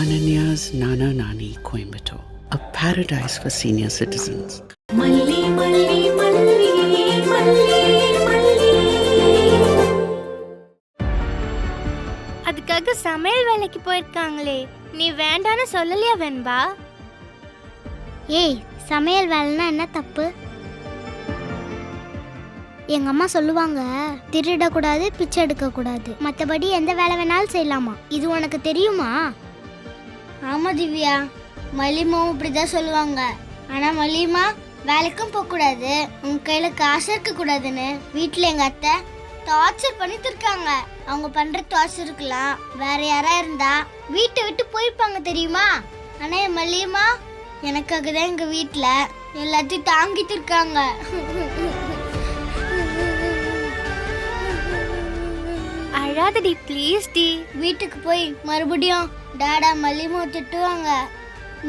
Ananya's Nana Nani Coimbatore, a paradise for senior citizens. மல்லி மல்லி மல்லி மல்லி மல்லி. அதுக்காக சமையல் வேலைக்கு போயிருக்காங்களே, நீ வேண்டான்னு சொல்லலையா வெண்பா? ஏய், சமையல் வேலைன்னா என்ன தப்பு? எங்க அம்மா சொல்லுவாங்க, திருடக்கூடாது, பிச்சை எடுக்கக்கூடாது, மற்றபடி எந்த வேலை வேணாலும் செய்யலாமா. இது உனக்கு தெரியுமா? ஆமா திவ்யா, மல்லிமாவும் இப்படிதான் சொல்லுவாங்க. ஆனா மல்லிமா வேலைக்கும் போகக்கூடாது, உங்க கையில காசு இருக்க கூடாதுன்னு வீட்டுல எங்க அத்தை டார்ச்சர் பண்ணிட்டு இருக்காங்க. அவங்க பண்ற டார்ச்சருக்குலாம் வேற யாரா இருந்தா வீட்டை விட்டு போயிருப்பாங்க தெரியுமா? ஆனா என் மல்லியம்மா எனக்காக தான் எங்க வீட்டுல எல்லாத்தையும் தாங்கிட்டு இருக்காங்க. அழாதடி ப்ளீஸ் டி. வீட்டுக்கு போய் மறுபடியும் டாடா மல்லியம்மா திட்டுவாங்க.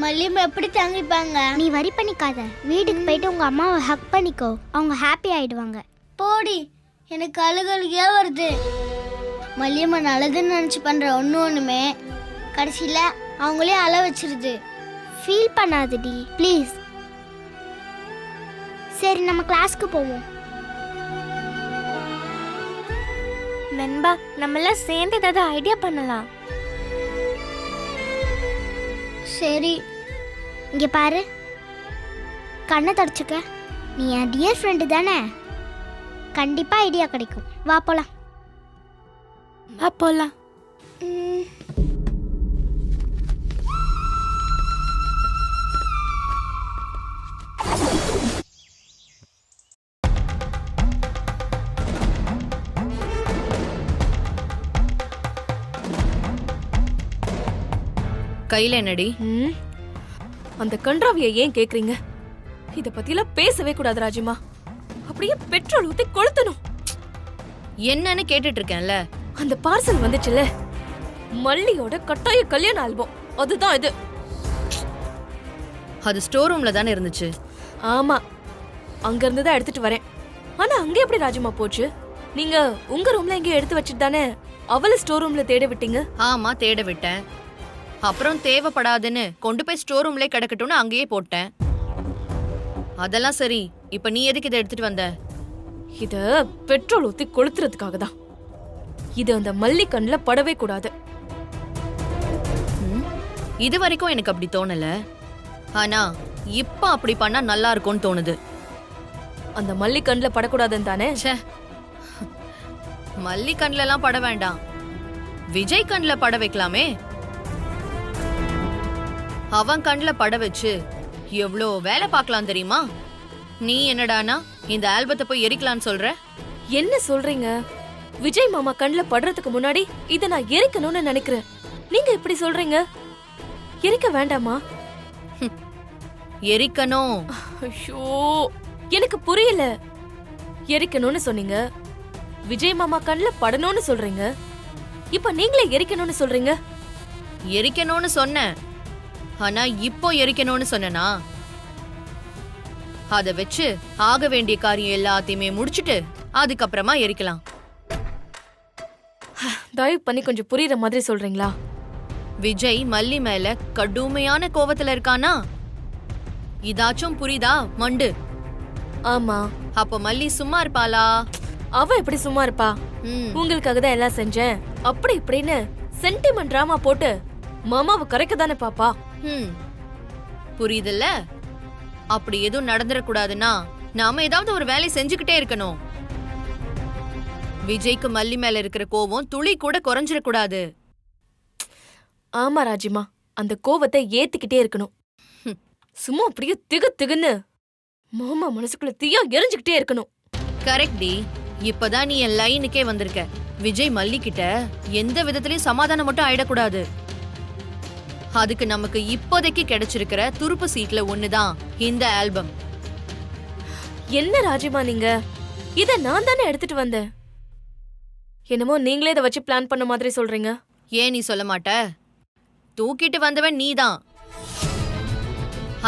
மல்லியம்மா எப்படி தாங்கிப்பாங்க? நீ வரி பண்ணிக்காத, வீட்டுக்கு போயிட்டு உங்க அம்மாவை ஹக் பண்ணிக்கோ, அவங்க ஹாப்பி ஆயிடுவாங்க. போடி, எனக்கு அழுகழுகையா வருது. மல்லியம்மா நல்லதுன்னு நினைச்சு பண்ற ஒண்ணுமே கடைசியில அவங்களே அழ வச்சிருது. Feel பண்ணாதடி please. சரி, நம்ம கிளாஸ்க்கு போவோம். வெண்பா, நம்மளாம் சேர்ந்து ஏதாவது ஐடியா பண்ணலாம். சரி, இங்க பாரு, கண்ணை தொடச்சுக்க. நீ என் டியர் ஃப்ரெண்டு தானே, கண்டிப்பா ஐடியா கிடைக்கும். வா போலாம். வா போலாம். கையில என்னடி? அந்த கன்றாவியை ஏன் கேக்குறீங்க? இத பத்திலாம் பேசவே கூடாது ராஜிமா. அப்படியே பெட்ரோல் ஊத்தி கொளுத்தணும். என்னன்னு கேட்டுட்டு இருக்கேன்ல. அந்த பார்சல் வந்துச்சுல, மல்லியோட கட்டாய கல்யாண ஆல்பம், அதுதான் இது. அது ஸ்டோர் ரூம்ல தானே இருந்துச்சு. ஆமா, அங்க இருந்து தான் எடுத்துட்டு வரேன். ஆனா அங்க எப்படி ராஜிமா போச்சு? நீங்க உங்க ரூம்ல எங்க எடுத்து வச்சிட்டு தானே அவளை ஸ்டோர் ரூம்ல தேட விட்டீங்க. ஆமா, தேட விட்டேன். அப்புறம் தேவைப்படாதுன்னு கொண்டு போய் ஸ்டோர் ரூம்ல கிடக்கட்டும்னு அங்கேயே போட்டேன். அதெல்லாம் சரி, இப்ப நீ எதுக்கு இதை எடுத்துட்டு வந்த? இத பெட்ரோல் ஊத்தி கொளுத்துறதுக்காக தான். இது அந்த மல்லி கண்ணுல படவே கூடாது. இது வரைக்கும் எனக்கு அப்படி தோணல. ஆனா இப்ப அப்படி பண்ணா நல்லா இருக்கும்னு தோணுது. அந்த மல்லி கண்ணுல படக்கூடாதுன்னு தானே? மல்லி கண்ணுல எல்லாம் பட வேண்டாம், விஜய் கண்ணுல பட வைக்கலாமே. அவன் கண்ணுல பட வச்சு எவ்வளோ வேலை பார்க்கலாம் தெரியுமா? நீ என்னடானா இந்த ஆல்பத்தை போய் எரிக்கலான்னு சொல்ற? என்ன சொல்றீங்க? விஜய் மாமா கண்ணுல படுறதுக்கு முன்னாடி இத நான் எரிக்கணும்னு நினைக்கிறேன். நீங்க இப்படி சொல்றீங்க? எரிக்க வேண்டாமா? எரிக்கணும். ஐயோ, எனக்கு புரியல. எரிக்கணும்னு சொன்னீங்க, விஜய் மாமா கண்ணுல படணும்னு சொல்றீங்க, இப்ப நீங்களே எரிக்கணும்னு சொல்றீங்க. எரிக்கணும்னு சொன்னேன், ஆனா இப்போ எரிக்கணும்னு சொன்னா அத வச்சு ஆக வேண்டிய காரியம் எல்லாத்தையுமே முடிச்சிட்டு அதுக்கப்புறமா எரிக்கலாம். தயவு பண்ணி கொஞ்சம் புரியுற மாதிரி சொல்றீங்களா? விஜய் மல்லி மேல கடுமையான கோவத்துல இருக்கானா? இதாச்சும் புரியுதா மண்டு? ஆமா. அப்ப மல்லி சும்மா இருப்பாளா? அவ எப்படி சும்மா இருப்பா? உங்களுக்காக தான் எல்லாம் செஞ்சேன் அப்படி இப்படின்னு சென்டிமெண்ட் டிராமா போட்டு மாமாவை கரைக்க தானே பாப்பா. புரியுதுல்ல? அப்படி எதுவும் நடந்துடக்கூடாதுன்னா நாம ஏதாவது ஒரு வேலை செஞ்சுக்கிட்டே இருக்கணும். விஜய்க்கு மல்லி மேல இருக்கிற கோவம் துளி கூட குறைஞ்சிடக்கூடாது. ஆமா ராஜிமா, அந்த கோவத்தை ஏத்திக்கிட்டே இருக்கணும். சும்மா அப்படியே திகுன்னு மாமா மனசுக்குள்ள தீயா எரிஞ்சுக்கிட்டே இருக்கணும். கரெக்ட் டி. இப்பதான் நீ என் லைனுக்கே வந்திருக்க. விஜய் மல்லி கிட்ட எந்த விதத்திலயும் சமாதானம் மட்டும் ஆயிடக்கூடாது. அதுக்கு நமக்கு இப்போதைக்கு கிடைச்சிருக்கிற துருப்பு சீட்ல ஒண்ணுதான் இந்த ஆல்பம். என்ன ராஜிமா நீங்க? இத நான் தானே எடுத்துட்டு வந்தேன். என்னமோ நீங்களே இதை வச்சு பிளான் பண்ண மாதிரி சொல்றீங்க. ஏன் நீ சொல்ல மாட்ட? தூக்கிட்டு வந்தவன் நீதான்.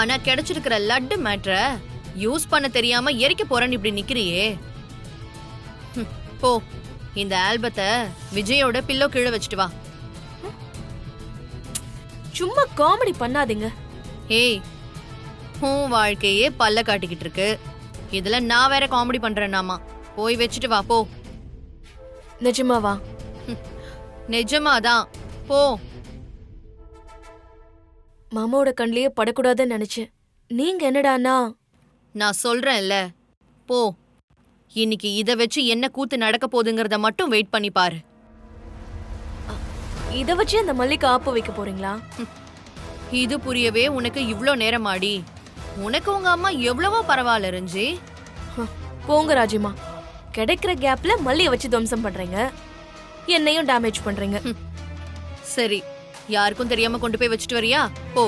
ஆனா கிடைச்சிருக்கிற லட்டு மேட்ர யூஸ் பண்ண தெரியாம எரிக்க போறேன்னு இப்படி நிக்கிறியே. போ, இந்த ஆல்பத்தை விஜயோட பில்லோ கீழே வச்சுட்டு வா. சும்மா காமெடி பண்ணாதீங்க. ஏய், உன் வாழ்க்கையே பல்ல காட்டிக்கிட்டு இருக்கு. இதுல நான் வேற காமெடி பண்றேன்னாமா. போய் வச்சுட்டு வா போ. நிஜமாவா? நிஜமாதான், போ. மாமாவோட கண்ணிலேயே படக்கூடாதுன்னு நினைச்சேன். நீங்க என்னடானா? நான் சொல்றேன்ல, போ. இன்னைக்கு இத வச்சு என்ன கூத்து நடக்க போகுதுங்கறத மட்டும் வெயிட் பண்ணி பாரு. இத வச்சு அந்த மல்லிகை ஆப்பு வைக்க போறீங்களா? இது புரியவே உனக்கு இவ்ளோ நேரமாடி? உனக்கு உங்க அம்மா எவ்வளவோ பரவாயில்ல ரஞ்சி. போங்க ராஜிமா. கிடைக்கிற கேப்ல மல்லியை வச்சு துவம்சம் பண்றீங்க, என்னையும் டேமேஜ் பண்றீங்க. சரி, யாருக்கும் தெரியாம கொண்டு போய் வச்சுட்டு வரியா? போ.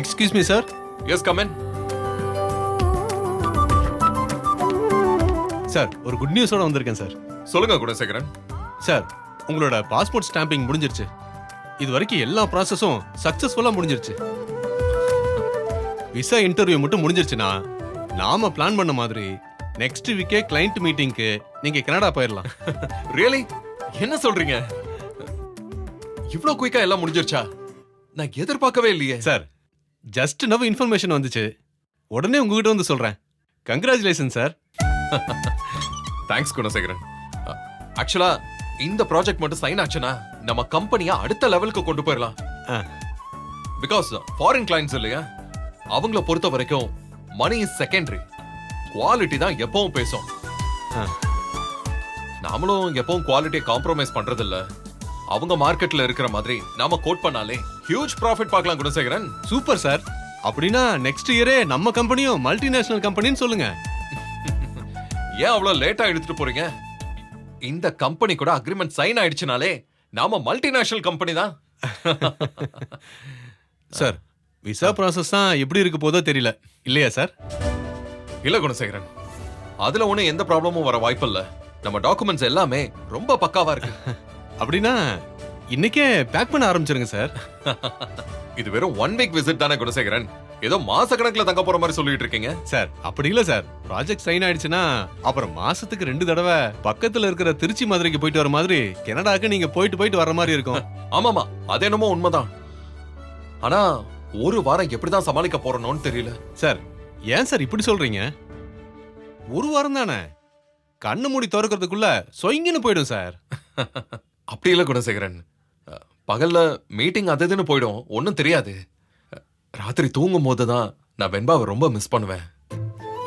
Excuse me sir. Yes, come in. Sir, ஒரு குட் நியூஸோட வந்திருக்கேன் சார். சொல்லுங்க குணசேகரன். சார், உங்களோட பாஸ்போர்ட் ஸ்டாம்பிங் முடிஞ்சிருச்சு. இது வரைக்கும் எல்லா ப்ராசஸும் சக்சஸ்ஃபுல்லா முடிஞ்சிருச்சு. விசா இன்டர்வியூ மட்டும் முடிஞ்சிருச்சுன்னா நாம பிளான் பண்ண மாதிரி நெக்ஸ்ட் வீக்கே கிளைண்ட் மீட்டிங்க்கு நீங்க கனடா போயிடலாம். ரியலி? என்ன சொல்றீங்க? இவ்ளோ குயிக்கா எல்லாம் முடிஞ்சிருச்சா? நான் எதிர்பார்க்கவே இல்லையே. சார், ஜஸ்ட் நவ் இன்ஃபர்மேஷன் வந்துச்சு. உடனே உங்ககிட்ட வந்து சொல்றேன். Congratulation sir. தேங்க்ஸ் குணசேகரன். ஆக்சுவலா இந்த ப்ராஜெக்ட் மட்டும் சைன் ஆச்சுன்னா நம்ம கம்பெனியை அடுத்த லெவலுக்கு கொண்டு போயிடலாம். பிகாஸ் ஃபாரின் கிளைண்ட்ஸ் இல்லையா, அவங்கள பொறுத்த வரைக்கும் மணி இஸ் செகண்டரி, குவாலிட்டி தான் எப்பவும் பேசும். நாமளும் எப்பவும் குவாலிட்டியை காம்ப்ரமைஸ் பண்றது இல்ல. அவங்க மார்க்கெட்ல இருக்கிற மாதிரி நாம கோட் பண்ணாலே ஹியூஜ் ப்ராஃபிட் பார்க்கலாம் குணசேகரன். Super sir. அப்படின்னா நெக்ஸ்ட் இயரே நம்ம கம்பெனியும் மல்டிநேஷனல் கம்பெனின்னு சொல்லுங்க. ஏன் அவ்வளவு லேட்டா எடுத்துட்டு போறீங்க? இந்த கம்பெனி கூட அக்ரிமெண்ட் சைன் ஆயிடுச்சுனாலே நாம மல்டிநேஷனல் கம்பெனி தான். சார், விசா ப்ராசஸ் தான் எப்படி இருக்க போதோ தெரியல, இல்லையா சார்? இல்ல குணசேகரன், அதுல ஒண்ணு எந்த ப்ராப்ளமும் வர வாய்ப்பு இல்ல. நம்ம டாக்குமெண்ட்ஸ் எல்லாமே ரொம்ப பக்காவா இருக்கு. அப்படின்னா இன்னைக்கே பேக் பண்ண ஆரம்பிச்சிருங்க சார். இது வெறும் 1 வீக் விசிட் தானே குணசேகரன். ஏதோ மாச கணக்குல தங்க போற மாதிரி சொல்லிட்டு இருக்கீங்க. சார், அப்படி இல்ல சார். ப்ராஜெக்ட் சைன் ஆயிடுச்சுன்னா அப்புறம் மாசத்துக்கு 2 தடவை பக்கத்துல இருக்கிற திருச்சி மதுரைக்கு போயிட்டு வர மாதிரி கனடாக்கு நீங்க போயிட்டு வர மாதிரி இருக்கும். ஆமாமா, அது என்னமோ உண்மைதான். ஆனா ஒரு வாரம் எப்படிதான் சமாளிக்க போறோம்னு தெரியல. சார், ஏன் சார் இப்படி சொல்றீங்க? ஒரு வாரம் தானே, கண்ணு மூடி திறக்கிறதுக்குள்ள சொயிங்கன்னு போயிடும் சார். அப்படி இல்ல குணசேகரன். பகல்ல மீட்டிங் அது இதுன்னு போயிடும், ஒன்னும் தெரியாது. ராத்திரி தூங்கும் போதுதான் நான் வெண்பாவை ரொம்ப மிஸ் பண்ணுவேன்.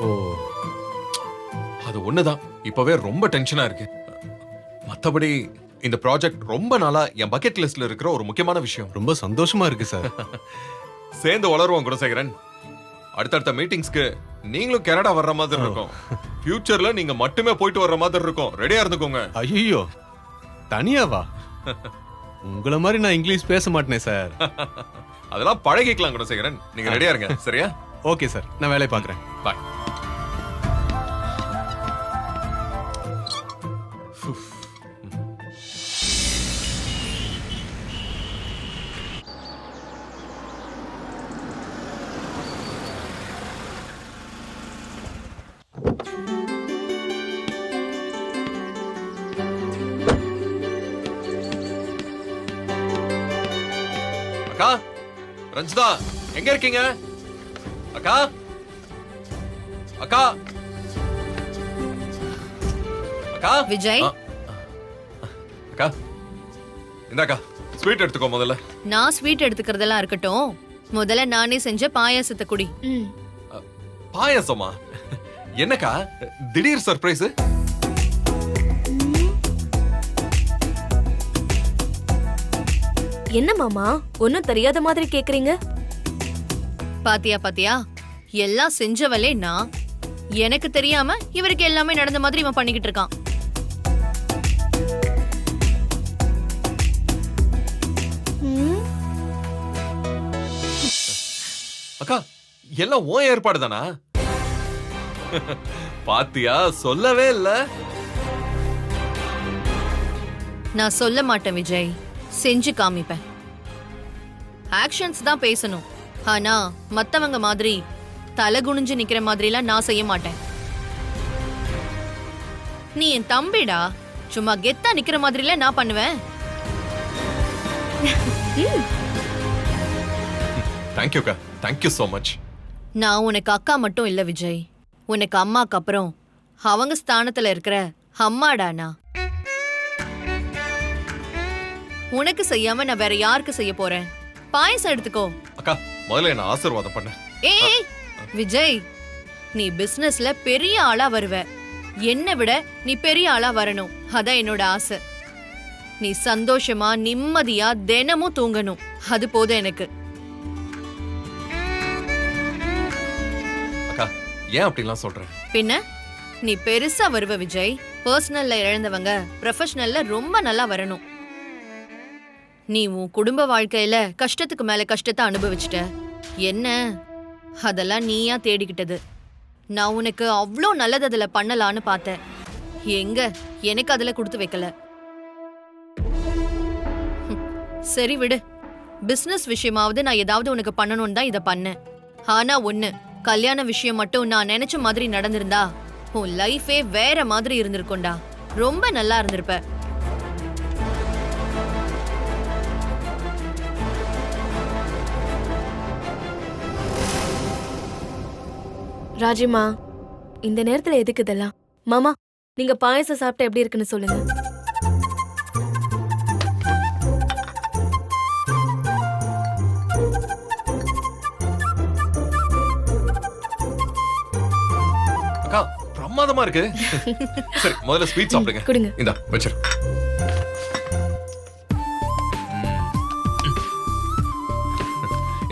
ஓ, அது ஒண்ணுதான் இப்பவே ரொம்ப டென்ஷனா இருக்கு. மத்தபடி இந்த ப்ராஜெக்ட் ரொம்ப நாளா என் பக்கெட் லிஸ்ட்ல இருக்கிற ஒரு முக்கியமான விஷயம். ரொம்ப சந்தோஷமா இருக்கு சார். சேர்ந்து வளருவோம் குணசேகரன். அடுத்தடுத்த மீட்டிங்ஸ்க்கு நீங்களும் கனடா வர்ற மாதிரி இருக்கும். ஃபியூச்சர்ல நீங்க மட்டுமே போயிட்டு வர்ற மாதிரி இருக்கும். ரெடியா இருந்துக்கோங்க. ஐயோ, தனியாவா? உங்கள மாதிரி நான் இங்கிலீஷ் பேச மாட்டேனே சார். அதெல்லாம் பழகிக்கலாம் குணசேகரன். நீங்க ரெடியா இருங்க, சரியா? ஓகே சார், நான் வேலையை பார்க்குறேன். பாய். அக்கா, ரஞ்சிதா, எங்க இருக்கீங்க? அக்கா, அக்கா, அக்கா. விஜய், அக்கா, இந்தாக்கா ஸ்வீட் எடுத்துக்கோ முதல்ல. நான் ஸ்வீட் எடுத்துக்கிறதெல்லாம் இருக்கட்டும். முதல்ல நானே செஞ்ச பாயாசத்தை குடி. ம். பாயாசமா? என்னக்கா திடீர் சர்ப்ரைஸ்? என்ன மாமா ஒன்னும் தெரியாத மாதிரி கேக்குறீங்க? பாத்தியா பாத்தியா, எல்லாம் செஞ்சவளே நான். எனக்கு தெரியாம இவருக்கு எல்லாமே நடந்த மாதிரி இவன் பண்ணிக்கிட்டு இருக்கான். அக்கா எல்லாம் ஓ ஏற்பாடு தானா? பாத்தியா, சொல்லவே இல்ல. நான் சொல்ல மாட்டேன் விஜய், செஞ்சு காமிப்பேன். ஆக்ஷன்ஸ் தான் பேசணும். ஆனா மத்தவங்க மாதிரி தலை குனிஞ்சு நிக்கிற மாதிரிலாம் நான் செய்ய மாட்டேன். நீ என் தம்பிடா, சும்மா கெத்தா நிக்கிற மாதிரில நான் பண்ணுவேன். தேங்க்யூக்கா, தேங்க்யூ so மச். நான் உனக்கு அக்கா மட்டும் இல்ல விஜய், உனக்கு அம்மாக்கு அப்புறம் அவங்க ஸ்தானத்துல இருக்கிற அம்மாடானா. உனக்கு செய்யாம நான் வேற யாருக்கு செய்ய போறேன்? பாயசம் எடுத்துக்கோ. அக்கா முதல்ல என்ன ஆசீர்வாதம் பண்ணு. ஏய் விஜய், நீ பிசினஸ்ல பெரிய ஆளா வருவ. என்னை விட நீ பெரிய ஆளா வரணும், அதான் என்னோட ஆசை. நீ சந்தோஷமா நிம்மதியா தினமும் தூங்கணும், அது போதும் எனக்கு. அக்கா ஏன் அப்படிலாம் சொல்ற? பின்ன நீ பெருசா வருவ விஜய். பர்சனல்ல இழந்தவங்க ப்ரொஃபஷனல்ல ரொம்ப நல்லா வரணும். நீ உன் குடும்ப வாழ்க்கையில கஷ்டத்துக்கு மேல கஷ்டத்தை அனுபவிச்சிட்ட. என்ன அதெல்லாம் நீயா தேடிக்கிட்டது. நான் உனக்கு அவ்வளோ நல்லது அதுல பண்ணலான்னு பார்த்தேன். எங்க எனக்கு அதுல கொடுத்து வைக்கல. சரி விடு, பிசினஸ் விஷயமாவது நான் ஏதாவது உனக்கு பண்ணணும்னு தான் இதை பண்ணேன். ஆனா ஒண்ணு, கல்யாண விஷயம் மட்டும் நான் நினைச்ச மாதிரி நடந்திருந்தா உன் லைஃபே வேற மாதிரி இருந்திருக்கும்டா. ரொம்ப நல்லா இருந்திருப்ப. ராஜிமா, இந்த நேரத்துல எதுக்கு இதெல்லாம்? மாமா, நீங்க பாயசம் சாப்பிட்டா எப்படி இருக்குன்னு சொல்லுங்க. அக்கா பிரமாதமா இருக்கு. சரி முதல்ல ஸ்வீட் சாப்பிடுங்க. கொடுங்க. இந்தா வச்சிரு.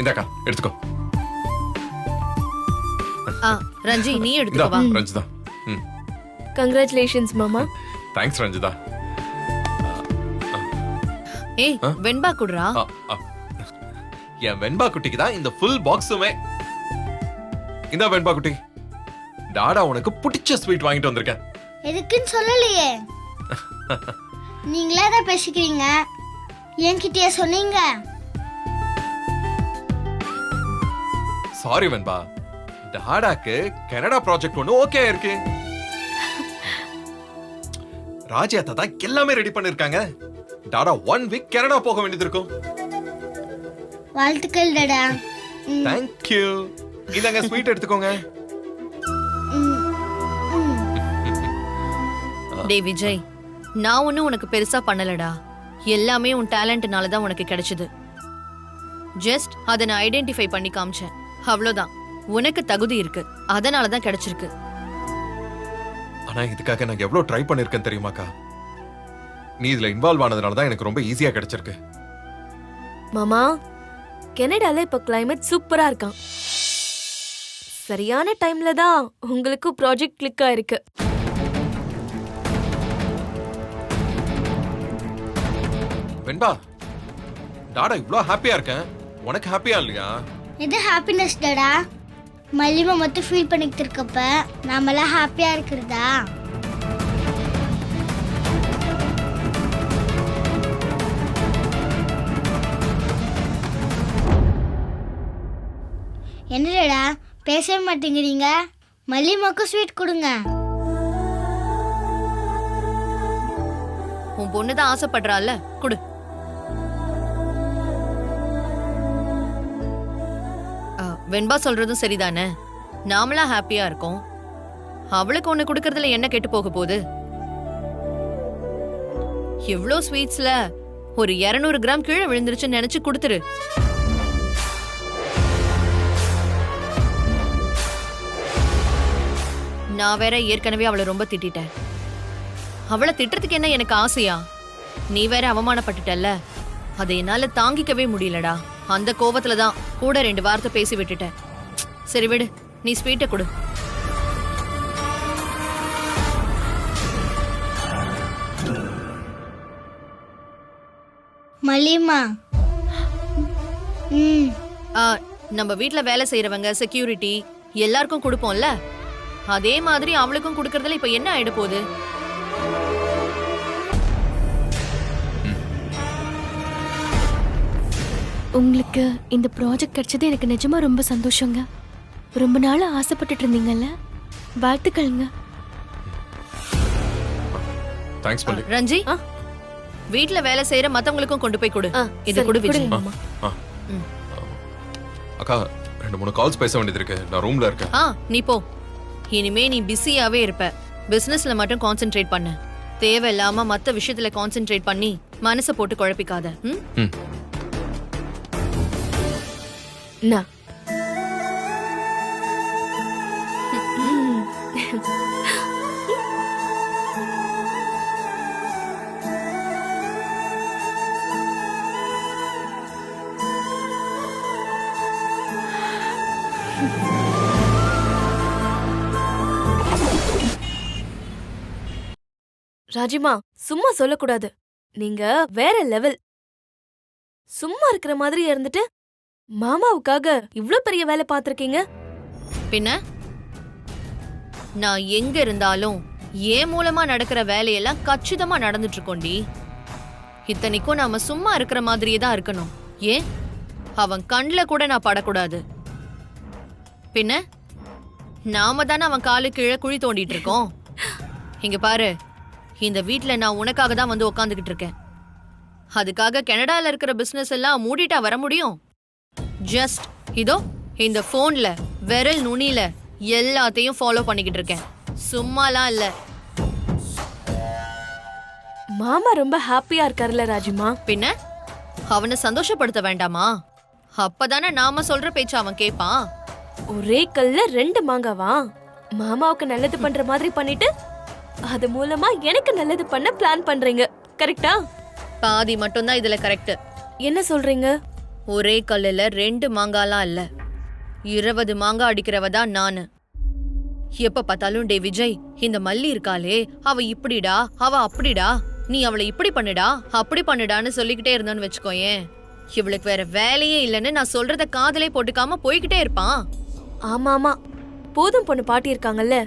இந்தாக்கா எடுத்துக்கோ. ரஞ்சி நீ இந்தா எடுத்துக்கவா. ரஞ்சிதா. கங்க்ராச்சுலேஷன்ஸ் மாமா. தேங்க்ஸ் ரஞ்சிதா. ஏய் வெண்பா குடுறா. ஆ, ஆ. என் வெண்பா குட்டிக்கு தான் இந்த ஃபுல் பாக்ஸுமே. இந்த வெண்பா குட்டி, டாடா உனக்கு பிடிச்ச ஸ்வீட் வாங்கிட்டு வந்திருக்கேன். எதுக்குன்னு சொல்லலையே. நீங்களே தான் பேசிக்கிறீங்க, என்கிட்டயே சொன்னீங்க. சாரி வெண்பா, டாடாக்கு கனடா ப்ராஜெக்ட் ஒன்று ஓகே இருக்கு. ராஜியாத்தா தான் எல்லாமே ரெடி பண்ணிருக்காங்க. டாடா 1 வீக் கனடா போக வேண்டியது இருக்கும். வாழ்த்துக்கள் டாடா. தேங்க்யூ. இதாங்க ஸ்வீட் எடுத்துக்கோங்க. டேய் விஜய், நான் ஒன்னும் உனக்கு பெருசா பண்ணலடா. எல்லாமே உன் டேலண்ட்னால தான் உனக்கு கிடைச்சது. ஜஸ்ட் அதை நான் ஐடென்டிஃபை பண்ணி காமிச்சேன், அவ்வளவுதான். உனக்கு தகுதி இருக்கு, அதனால தான் கிடைச்சிருக்கு. ஆனா இதுக்காக நான் எவ்வளவு ட்ரை பண்ணிருக்கேன் தெரியுமாக்கா? நீ இதுல இன்வால்வ் ஆனதுனால தான் எனக்கு ரொம்ப ஈஸியா கிடைச்சிருக்கு. மாமா, கனடால இப்ப கிளைமேட் சூப்பரா இருக்கான். சரியான டைம்ல தான் உங்களுக்கு ப்ராஜெக்ட் கிளிக் ஆயிருக்கு. வெண்பா, டாடா இவ்ளோ ஹாப்பியா இருக்கேன், உனக்கு ஹாப்பியா இல்லையா? இது ஹாப்பினஸ் டாடா. மல்லிமா மட்டும் ஃபீல் பண்ணிக்கிட்டு இருக்கப்ப நாமெல்லாம் ஹாப்பியா இருக்கிறதா? என்னடா பேசவே மாட்டேங்கிறீங்க? மல்லிமாக்கு ஸ்வீட் கொடுங்க. உன் பொண்ணுதான் ஆசைப்படுறாள், குடு. வெண்பா சொல்றதும் சரிதானே. நாமளா ஹாப்பியா இருக்கோம், அவளுக்கு ஒண்ணு குடுக்கறதுல என்ன கெட்டு போக போகுது? எவ்வளோ ஸ்வீட்ஸ்ல ஒரு 200 கிராம் கீழே விழுந்துருச்சுன்னு நினைச்சு கொடுத்துரு. நான் வேற ஏற்கனவே அவளை ரொம்ப திட்டிட்டேன். அவளை திட்டுறதுக்கு என்ன எனக்கு ஆசையா? நீ வேற அவமானப்பட்டுட்டல்ல, அதை என்னால தாங்கிக்கவே முடியலடா. அந்த கோபத்துல தான் கூட 2 வார்த்தை பேசி விட்டுட்டேன். சரி விடு, நீ ஸ்வீட்டை கொடு. மல்லிமா. ஆ, நம்ம வீட்ல வேலை செய்யறவங்க, செக்யூரிட்டி எல்லாருக்கும் கொடுப்போம்ல, அதே மாதிரி அவளுக்கும் கொடுக்கறதுல இப்ப என்ன ஆயிட போகுது? உங்களுக்கு இந்த ப்ராஜெக்ட் கிடைச்சது எனக்கு நிஜமா ரொம்ப சந்தோஷங்க. ரொம்ப நாளா ஆசைப்பட்டுட்டு இருந்தீங்கல்ல, வாழ்த்துக்கள்ங்க. தேங்க்ஸ் மல்லி. ரஞ்சி, வீட்ல வேலை செய்யற மத்தவங்களுக்கும் கொண்டு போய் கொடு. இது கொடு விஜய். அக்கா 2-3 கால்ஸ் பேச வேண்டியது இருக்கு. நான் ரூம்ல இருக்கேன். நீ போ. இனிமே நீ பிஸியாவே இருப்ப. பிசினஸ்ல மட்டும் கான்சென்ட்ரேட் பண்ணு. தேவையில்லாம மத்த விஷயத்துல கான்சென்ட்ரேட் பண்ணி மனசை போட்டு குழப்பிக்காத. நான் ராஜிமா, சும்மா சொல்லக்கூடாது. நீங்க வேற லெவல். சும்மா இருக்கிற மாதிரி இருந்துட்டு மாமாவுக்காக இவ்ளோ பெரிய வேலை பார்த்திருக்கீங்க. பின்ன நான் எங்க இருந்தாலும் ஏன் மூலமா நடக்கிற வேலையெல்லாம் கச்சிதமா நடந்துட்டு இருக்கோண்டி. இத்தனைக்கும் நாம சும்மா இருக்கிற மாதிரியே தான் இருக்கணும். ஏன் அவன் கண்ல கூட நான் படக்கூடாது. பின்ன நாம தானே அவன் காலு கீழே குழி தோண்டிட்டு இருக்கோம். இங்க பாரு, இந்த வீட்ல நான் உனக்காக தான் வந்து உக்காந்துக்கிட்டு இருக்கேன். அதுக்காக கனடால இருக்கிற பிசினஸ் எல்லாம் மூடிட்டா வர முடியும்? ஜஸ்ட் இதோ இந்த போன்ல விரல் நுனியில எல்லாத்தையும் ஃபாலோ பண்ணிக்கிட்டு இருக்கேன். சும்மாலாம் இல்ல. மாமா ரொம்ப ஹாப்பியா இருக்காருல்ல ராஜிமா? பின்ன அவனை சந்தோஷப்படுத்த வேண்டாமா? அப்பதானே நாம சொல்ற பேச்ச அவன் கேட்பான். ஒரே கல்ல 2 மாங்காவா? மாமாவுக்கு நல்லது பண்ற மாதிரி பண்ணிட்டு அது மூலமா எனக்கு நல்லது பண்ண பிளான் பண்றீங்க, கரெக்டா? பாதி மட்டும்தான் இதுல கரெக்ட். என்ன சொல்றீங்க? ஒரே கல்லுல 2 மாங்காலாம் இல்ல, 20 மாங்காய் அடிக்கிறவ தான் நானு. எப்ப பார்த்தாலும் டே விஜய், இந்த மல்லி இருக்காளே, அவ இப்படிடா, அவ அப்படிடா, நீ அவளை இப்படி பண்ணுடா, அப்படி பண்ணுடான்னு சொல்லிக்கிட்டே இருந்தோன்னு வச்சுக்கோயேன், இவளுக்கு வேற வேலையே இல்லைன்னு நான் சொல்றத காதலே போட்டுக்காம போய்கிட்டே இருப்பான். ஆமா ஆமா, போதும் பொண்ணு பாட்டி இருக்காங்கல்ல,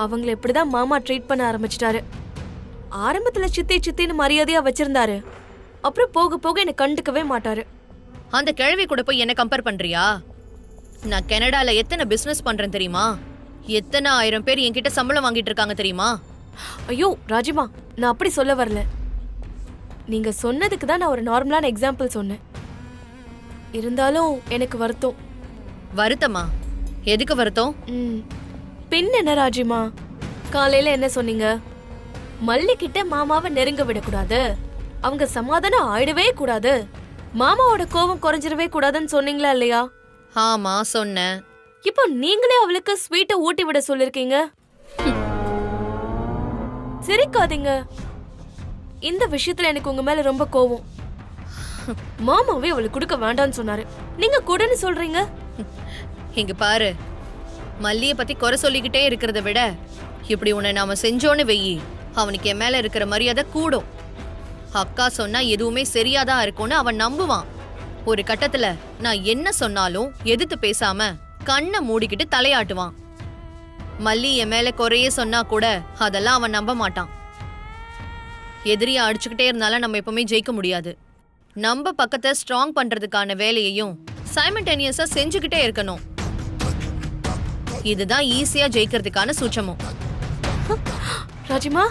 அவங்கள இப்படிதான் மாமா ட்ரீட் பண்ண ஆரம்பிச்சிட்டாரு. ஆரம்பத்துல சித்தி சித்தின்னு மரியாதையா வச்சிருந்தாரு, அப்புறம் போக போக என்ன கண்டுக்கவே மாட்டாரு. அந்த கிழவி கூட போய் என்ன கம்பேர் பண்றியா? நான் கனடால எத்தனை பிசினஸ் பண்றேன் தெரியுமா? எத்தனை 1000 பேர் என்கிட்ட சம்பளம் வாங்கிட்டு இருக்காங்க தெரியுமா? ஐயோ ராஜிமா, நான் அப்படி சொல்ல வரல. நீங்க சொன்னதுக்கு தான் நான் ஒரு நார்மலான எக்ஸாம்பிள் சொன்னேன். இருந்தாலும் எனக்கு வருத்தம். வருத்தமா? எதுக்கு வருத்தம்? பின் என்ன ராஜிமா, காலையில என்ன சொன்னீங்க? மல்லி கிட்ட மாமாவை நெருங்க விடக்கூடாது, அவங்க சமாதானம் ஆயிடவே கூடாது, மாமாவோட கோபம் குறைஞ்சிடவே கூடாதுன்னு சொன்னீங்களா இல்லையா? ஆமா சொன்னேன். இப்போ நீங்களே அவளுக்கு ஸ்வீட்டை ஊட்டி விட சொல்லிருக்கீங்க. சிரிக்காதீங்க. இந்த விஷயத்துல எனக்கு உங்க மேல ரொம்ப கோவம். மாமாவே அவளுக்கு கொடுக்க வேண்டாம்னு சொன்னாரு, நீங்க கூடன்னு சொல்றீங்க. இங்க பாரு, மல்லிய பத்தி குறை சொல்லிக்கிட்டே இருக்கிறத விட இப்படி உன்னை நாம செஞ்சோன்னு வெயி, அவனுக்கு என் மேல இருக்கிற மரியாதை கூடும். அக்கா சொன்னா எதுவுமே சரியாதான் இருக்கும்னு அவன் நம்புவான். ஒரு கட்டத்துல நான் என்ன சொன்னாலும் எதிர்த்து பேசாம கண்ணை மூடிக்கிட்டு தலையாட்டுவான். மல்லி என் மேல குறையே சொன்னா கூட அதெல்லாம் அவன் நம்ப மாட்டான். எதிரியா அடிச்சுக்கிட்டே இருந்தாலும் நம்ம எப்பவுமே ஜெயிக்க முடியாது. நம்ம பக்கத்தை ஸ்ட்ராங் பண்றதுக்கான வேலையையும் சைமல்டேனியஸா செஞ்சுக்கிட்டே இருக்கணும். இதுதான் ஈஸியா ஜெயிக்கிறதுக்கான சூட்சமும். ராஜிமா,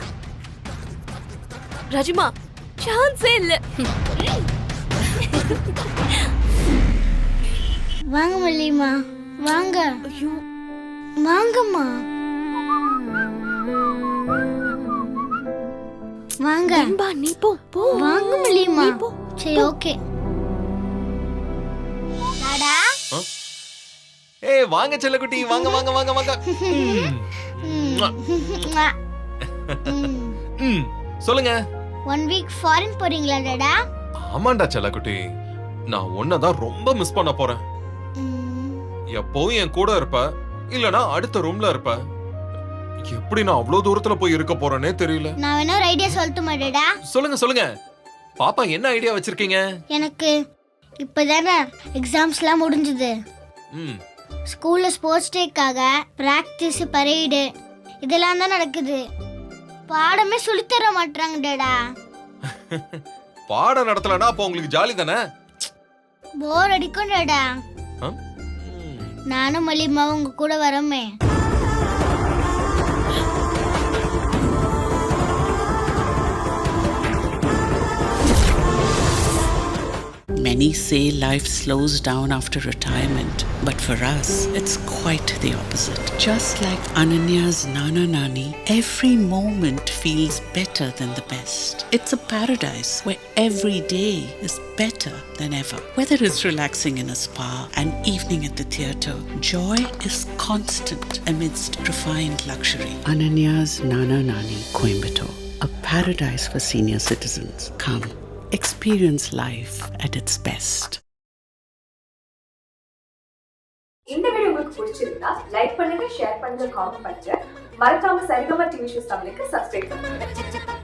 ராஜிமா, சான்ஸே இல்ல. வாங்க மல்லிமா, வாங்க. ஐயோ வாங்கம்மா, வாங்க. நீ போ போ. வாங்க மல்லிமா. சரி ஓகே. டாடா. ஏய் வாங்க செல்லக்குட்டி வாங்க வாங்க வாங்க வாங்க ம், சொல்லுங்க 1 வீக் ஃபாரின் போறீங்களா டாடா? ஆமாண்டா செல்லக்குட்டி, நான் உன்னதான் ரொம்ப மிஸ் பண்ண போறேன். எப்பவும் என் கூட இருப்ப, இல்லனா அடுத்த ரூம்ல இருப்ப. எப்படி நான் அவ்வளவு தூரத்துல போய் இருக்க போறேனே தெரியல. நான் வேணா ஒரு ஐடியா சொல்லட்டுமா டாடா? சொல்லுங்க சொல்லுங்க பாப்பா, என்ன ஐடியா வச்சிருக்கீங்க? எனக்கு இப்பதானே எக்ஸாம்ஸ்லாம் முடிஞ்சது. ம், ஸ்கூல்ல ஸ்போர்ட்ஸ் டேக்காக பிராக்டிஸ் பரேடு இதெல்லாம் தான் நடக்குது. பாடமே சொல்லித்தர மாட்டாங்க டாடா. பாடம் நடத்தலனா அப்போ உங்களுக்கு ஜாலி தானே? போர் அடிக்கும் டாடா. ம். நானும் மல்லிமாவும் உங்க கூட வரோமே. Many say life slows down after retirement, but for us, it's quite the opposite. Just like Ananya's Nana Nani, every moment feels better than the best. It's a paradise where every day is better than ever. Whether it's relaxing in a spa, an evening at the theatre, joy is constant amidst refined luxury. Ananya's Nana Nani, Coimbatore, a paradise for senior citizens. Come. Experience life at its best. இந்த video உங்களுக்கு பிடிச்சிருந்தா like பண்ணுங்க, share பண்ணுங்க, comment பண்ணுங்க. மறக்காம Saregama TV shows தமிழுக்கு subscribe பண்ணுங்க.